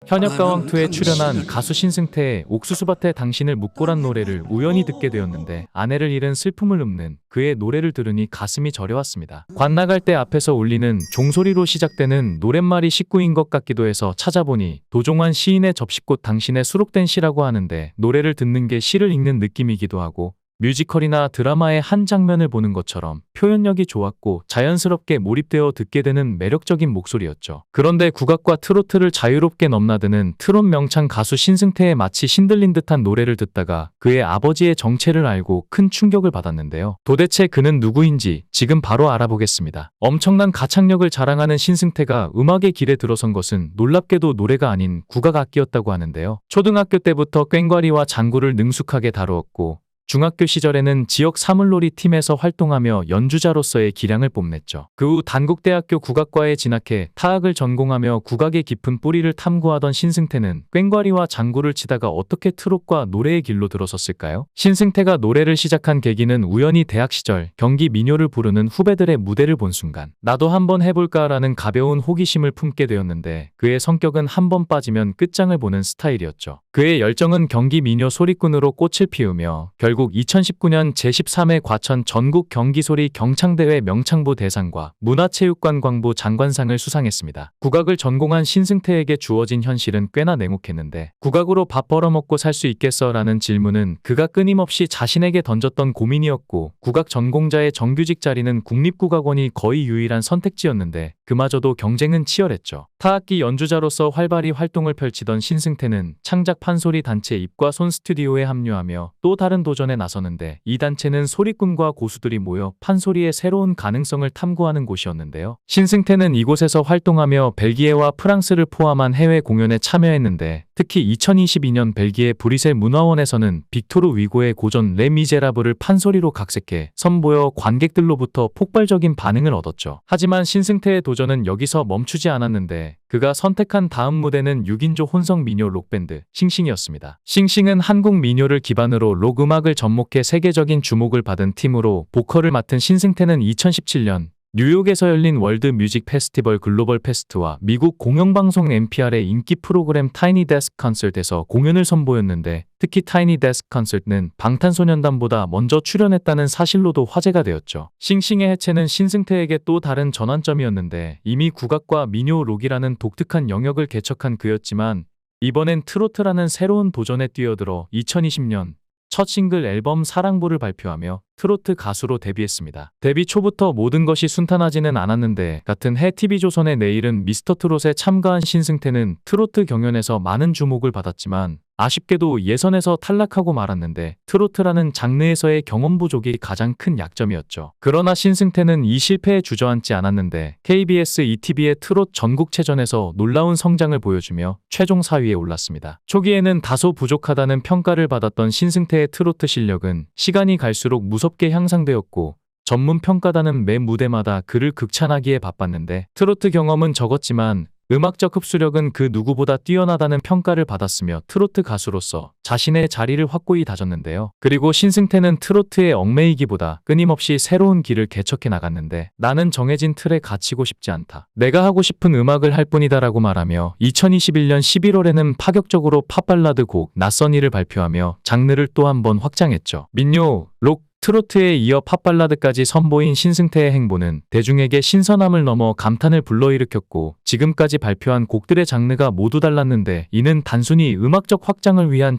현역가왕2에 출연한 가수 신승태의 옥수수밭에 당신을 묻고란 노래를 우연히 듣게 되었는데 아내를 잃은 슬픔을 읊는 그의 노래를 들으니 가슴이 저려왔습니다. 관 나갈 때 앞에서 울리는 종소리로 시작되는 노랫말이 식구인 것 같기도 해서 찾아보니 도종환 시인의 접시꽃 당신에 수록된 시라고 하는데 노래를 듣는 게 시를 읽는 느낌이기도 하고 뮤지컬이나 드라마의 한 장면을 보는 것처럼 표현력이 좋았고 자연스럽게 몰입되어 듣게 되는 매력적인 목소리였죠. 그런데 국악과 트로트를 자유롭게 넘나드는 트롯 명창 가수 신승태의 마치 신들린 듯한 노래를 듣다가 그의 아버지의 정체를 알고 큰 충격을 받았는데요. 도대체 그는 누구인지 지금 바로 알아보겠습니다. 엄청난 가창력을 자랑하는 신승태가 음악의 길에 들어선 것은 놀랍게도 노래가 아닌 국악악기였다고 하는데요. 초등학교 때부터 꽹과리와 장구를 능숙하게 다루었고 중학교 시절에는 지역 사물놀이 팀에서 활동하며 연주자로서의 기량을 뽐냈죠. 그 후 단국대학교 국악과에 진학해 타악을 전공하며 국악의 깊은 뿌리를 탐구하던 신승태는 꽹과리와 장구를 치다가 어떻게 트롯과 노래의 길로 들어섰을까요? 신승태가 노래를 시작한 계기는 우연히 대학 시절 경기 민요를 부르는 후배들의 무대를 본 순간 나도 한번 해볼까라는 가벼운 호기심을 품게 되었는데 그의 성격은 한번 빠지면 끝장을 보는 스타일이었죠. 그의 열정은 경기 민요 소리꾼으로 꽃을 피우며 결국 2019년 제13회 과천 전국 경기소리 경창대회 명창부 대상과 문화체육관 광부 장관상을 수상했습니다. 국악을 전공한 신승태에게 주어진 현실은 꽤나 냉혹했는데 국악으로 밥 벌어먹고 살 수 있겠어? 라는 질문은 그가 끊임없이 자신에게 던졌던 고민이었고 국악 전공자의 정규직 자리는 국립국악원이 거의 유일한 선택지였는데 그마저도 경쟁은 치열했죠. 타악기 연주자로서 활발히 활동을 펼치던 신승태는 창작 판소리 단체 입과 손 스튜디오에 합류하며 또 다른 도전에 나서는데 이 단체는 소리꾼과 고수들이 모여 판소리의 새로운 가능성을 탐구하는 곳이었는데요. 신승태는 이곳에서 활동하며 벨기에와 프랑스를 포함한 해외 공연에 참여했는데 특히 2022년 벨기에 브뤼셀 문화원에서는 빅토르 위고의 고전 레 미제라블을 판소리로 각색해 선보여 관객들로부터 폭발적인 반응을 얻었죠. 하지만 신승태의 도전은 여기서 멈추지 않았는데 그가 선택한 다음 무대는 6인조 혼성 민요 록밴드 싱싱이었습니다. 싱싱은 한국 민요를 기반으로 록 음악을 접목해 세계적인 주목을 받은 팀으로 보컬을 맡은 신승태는 2017년 뉴욕에서 열린 월드 뮤직 페스티벌 글로벌 페스트와 미국 공영방송 NPR의 인기 프로그램 타이니 데스크 콘서트에서 공연을 선보였는데 특히 타이니 데스크 콘서트는 방탄소년단보다 먼저 출연했다는 사실로도 화제가 되었죠. 싱싱의 해체는 신승태에게 또 다른 전환점이었는데 이미 국악과 민요 록이라는 독특한 영역을 개척한 그였지만 이번엔 트로트라는 새로운 도전에 뛰어들어 2020년 첫 싱글 앨범 사랑부를 발표하며 트로트 가수로 데뷔했습니다. 데뷔 초부터 모든 것이 순탄하지는 않았는데 같은 해 TV조선의 내일은 미스터트롯에 참가한 신승태는 트로트 경연에서 많은 주목을 받았지만 아쉽게도 예선에서 탈락하고 말았는데 트로트라는 장르에서의 경험 부족이 가장 큰 약점이었죠. 그러나 신승태는 이 실패에 주저앉지 않았는데 KBS ETV의 트롯 전국체전에서 놀라운 성장을 보여주며 최종 4위에 올랐습니다. 초기에는 다소 부족하다는 평가를 받았던 신승태의 트로트 실력은 시간이 갈수록 무섭게 향상되었고 전문 평가단은 매 무대마다 그를 극찬하기에 바빴는데 트로트 경험은 적었지만 음악적 흡수력은 그 누구보다 뛰어나다는 평가를 받았으며 트로트 가수로서 자신의 자리를 확고히 다졌는데요. 그리고 신승태는 트로트에 얽매이기보다 끊임없이 새로운 길을 개척해 나갔는데 나는 정해진 틀에 갇히고 싶지 않다. 내가 하고 싶은 음악을 할 뿐이다 라고 말하며 2021년 11월에는 파격적으로 팝발라드 곡 낯선 이를 발표하며 장르를 또 한 번 확장했죠. 민요, 록, 트로트에 이어 팝발라드까지 선보인 신승태의 행보는 대중에게 신선함을 넘어 감탄을 불러일으켰고 지금까지 발표한 곡들의 장르가 모두 달랐는데 이는 단순히 음악적 확장을 위한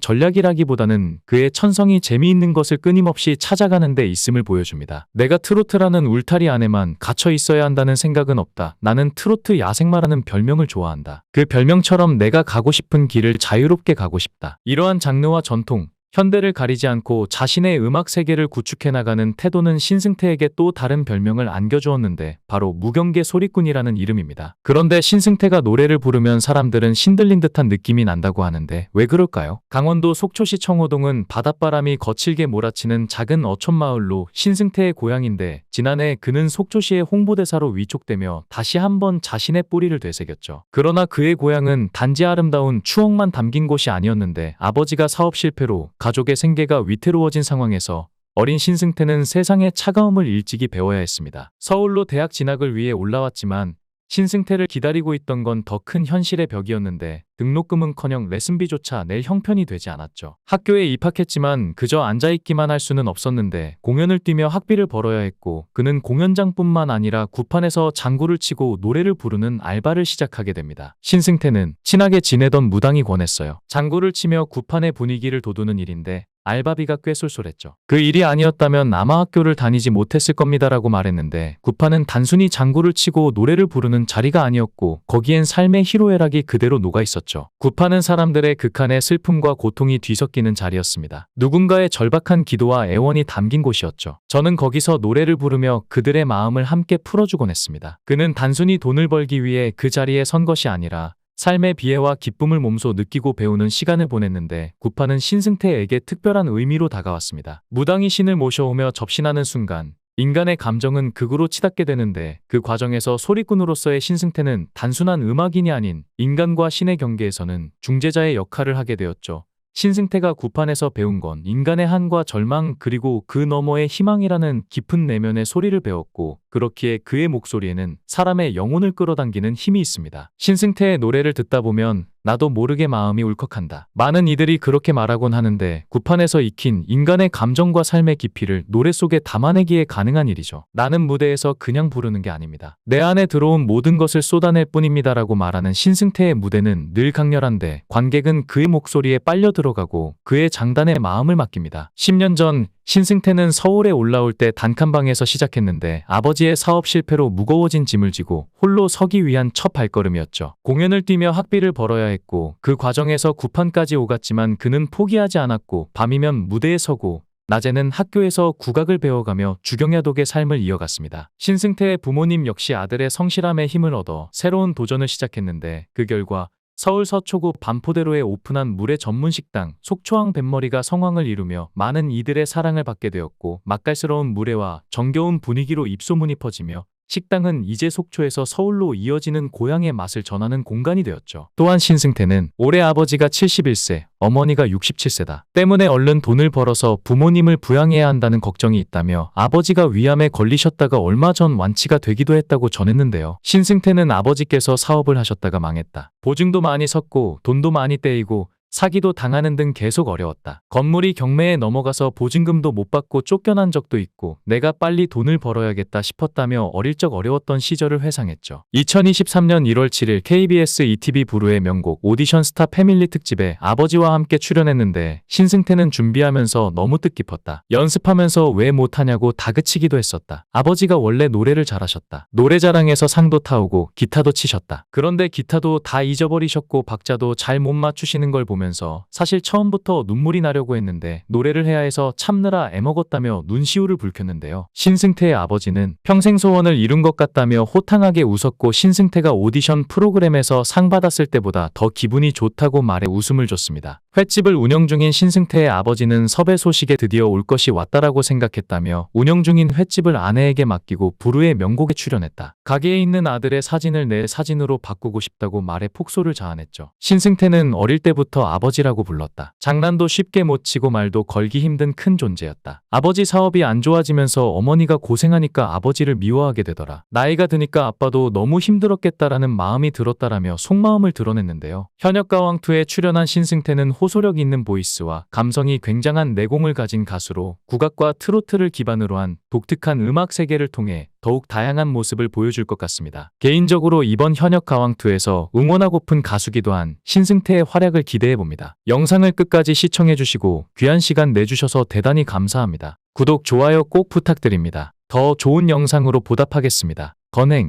전략이라기보다는 그의 천성이 재미있는 것을 끊임없이 찾아가는 데 있음을 보여줍니다. 내가 트로트라는 울타리 안에만 갇혀 있어야 한다는 생각은 없다. 나는 트로트 야생마라는 별명을 좋아한다. 그 별명처럼 내가 가고 싶은 길을 자유롭게 가고 싶다. 이러한 장르와 전통, 현대를 가리지 않고 자신의 음악 세계를 구축해 나가는 태도는 신승태에게 또 다른 별명을 안겨주었는데 바로 무경계 소리꾼이라는 이름입니다. 그런데 신승태가 노래를 부르면 사람들은 신들린 듯한 느낌이 난다고 하는데 왜 그럴까요? 강원도 속초시 청호동은 바닷바람이 거칠게 몰아치는 작은 어촌마을로 신승태의 고향인데 지난해 그는 속초시의 홍보대사로 위촉되며 다시 한번 자신의 뿌리를 되새겼죠. 그러나 그의 고향은 단지 아름다운 추억만 담긴 곳이 아니었는데 아버지가 사업 실패로 가족의 생계가 위태로워진 상황에서 어린 신승태는 세상의 차가움을 일찍이 배워야 했습니다. 서울로 대학 진학을 위해 올라왔지만 신승태를 기다리고 있던 건 더 큰 현실의 벽이었는데 등록금은커녕 레슨비조차 낼 형편이 되지 않았죠. 학교에 입학했지만 그저 앉아있기만 할 수는 없었는데 공연을 뛰며 학비를 벌어야 했고 그는 공연장뿐만 아니라 구판에서 장구를 치고 노래를 부르는 알바를 시작하게 됩니다. 신승태는 친하게 지내던 무당이 권했어요. 장구를 치며 구판의 분위기를 돋우는 일인데 알바비가 꽤 쏠쏠했죠. 그 일이 아니었다면 아마 학교를 다니지 못했을 겁니다라고 말했는데 구판은 단순히 장구를 치고 노래를 부르는 자리가 아니었고 거기엔 삶의 희로애락이 그대로 녹아있었죠. 구판은 사람들의 극한의 슬픔과 고통이 뒤섞이는 자리였습니다. 누군가의 절박한 기도와 애원이 담긴 곳이었죠. 저는 거기서 노래를 부르며 그들의 마음을 함께 풀어주곤 했습니다. 그는 단순히 돈을 벌기 위해 그 자리에 선 것이 아니라 삶의 비애와 기쁨을 몸소 느끼고 배우는 시간을 보냈는데 구판은 신승태에게 특별한 의미로 다가왔습니다. 무당이 신을 모셔오며 접신하는 순간 인간의 감정은 극으로 치닫게 되는데 그 과정에서 소리꾼으로서의 신승태는 단순한 음악인이 아닌 인간과 신의 경계에서는 중재자의 역할을 하게 되었죠. 신승태가 구판에서 배운 건 인간의 한과 절망 그리고 그 너머의 희망이라는 깊은 내면의 소리를 배웠고 그렇기에 그의 목소리에는 사람의 영혼을 끌어당기는 힘이 있습니다. 신승태의 노래를 듣다 보면 나도 모르게 마음이 울컥한다. 많은 이들이 그렇게 말하곤 하는데 구판에서 익힌 인간의 감정과 삶의 깊이를 노래 속에 담아내기에 가능한 일이죠. 나는 무대에서 그냥 부르는 게 아닙니다. 내 안에 들어온 모든 것을 쏟아낼 뿐입니다라고 말하는 신승태의 무대는 늘 강렬한데 관객은 그의 목소리에 빨려 들어가고 그의 장단에 마음을 맡깁니다. 10년 전 신승태는 서울에 올라올 때 단칸방에서 시작했는데 아버지의 사업 실패로 무거워진 짐을 지고 홀로 서기 위한 첫 발걸음이었죠. 공연을 뛰며 학비를 벌어야 했고 그 과정에서 구판까지 오갔지만 그는 포기하지 않았고 밤이면 무대에 서고 낮에는 학교에서 국악을 배워가며 주경야독의 삶을 이어갔습니다. 신승태의 부모님 역시 아들의 성실함에 힘을 얻어 새로운 도전을 시작했는데 그 결과 서울 서초구 반포대로에 오픈한 물회 전문 식당 속초항 뱃머리가 성황을 이루며 많은 이들의 사랑을 받게 되었고 맛깔스러운 물회와 정겨운 분위기로 입소문이 퍼지며 식당은 이제 속초에서 서울로 이어지는 고향의 맛을 전하는 공간이 되었죠. 또한 신승태는 올해 아버지가 71세, 어머니가 67세다. 때문에 얼른 돈을 벌어서 부모님을 부양해야 한다는 걱정이 있다며 아버지가 위암에 걸리셨다가 얼마 전 완치가 되기도 했다고 전했는데요. 신승태는 아버지께서 사업을 하셨다가 망했다. 보증도 많이 섰고 돈도 많이 떼이고 사기도 당하는 등 계속 어려웠다. 건물이 경매에 넘어가서 보증금도 못 받고 쫓겨난 적도 있고 내가 빨리 돈을 벌어야겠다 싶었다며 어릴 적 어려웠던 시절을 회상했죠. 2023년 1월 7일 KBS ETV 부르의 명곡 오디션 스타 패밀리 특집에 아버지와 함께 출연했는데 신승태는 준비하면서 너무 뜻깊었다. 연습하면서 왜 못하냐고 다그치기도 했었다. 아버지가 원래 노래를 잘하셨다. 노래자랑에서 상도 타오고 기타도 치셨다. 그런데 기타도 다 잊어버리셨고 박자도 잘 못 맞추시는 걸 보면서 사실 처음부터 눈물이 나려고 했는데 노래를 해야 해서 참느라 애먹었다며 눈시울을 붉혔는데요. 신승태의 아버지는 평생 소원을 이룬 것 같다며 호탕하게 웃었고 신승태가 오디션 프로그램에서 상 받았을 때보다 더 기분이 좋다고 말해 웃음을 줬습니다. 횟집을 운영 중인 신승태의 아버지는 섭외 소식에 드디어 올 것이 왔다라고 생각했다며 운영 중인 횟집을 아내에게 맡기고 부르의 명곡에 출연했다. 가게에 있는 아들의 사진을 내 사진으로 바꾸고 싶다고 말해 폭소를 자아냈죠. 신승태는 어릴 때부터 아버지라고 불렀다. 장난도 쉽게 못 치고 말도 걸기 힘든 큰 존재였다. 아버지 사업이 안 좋아지면서 어머니가 고생하니까 아버지를 미워하게 되더라. 나이가 드니까 아빠도 너무 힘들었겠다라는 마음이 들었다라며 속마음을 드러냈는데요. 현역가왕2에 출연한 신승태는 호소력 있는 보이스와 감성이 굉장한 내공을 가진 가수로 국악과 트로트를 기반으로 한 독특한 음악 세계를 통해 더욱 다양한 모습을 보여줄 것 같습니다. 개인적으로 이번 현역가왕2에서 응원하고픈 가수기도 한 신승태의 활약을 기대해봅니다. 영상을 끝까지 시청해주시고 귀한 시간 내주셔서 대단히 감사합니다. 구독, 좋아요 꼭 부탁드립니다. 더 좋은 영상으로 보답하겠습니다. 건행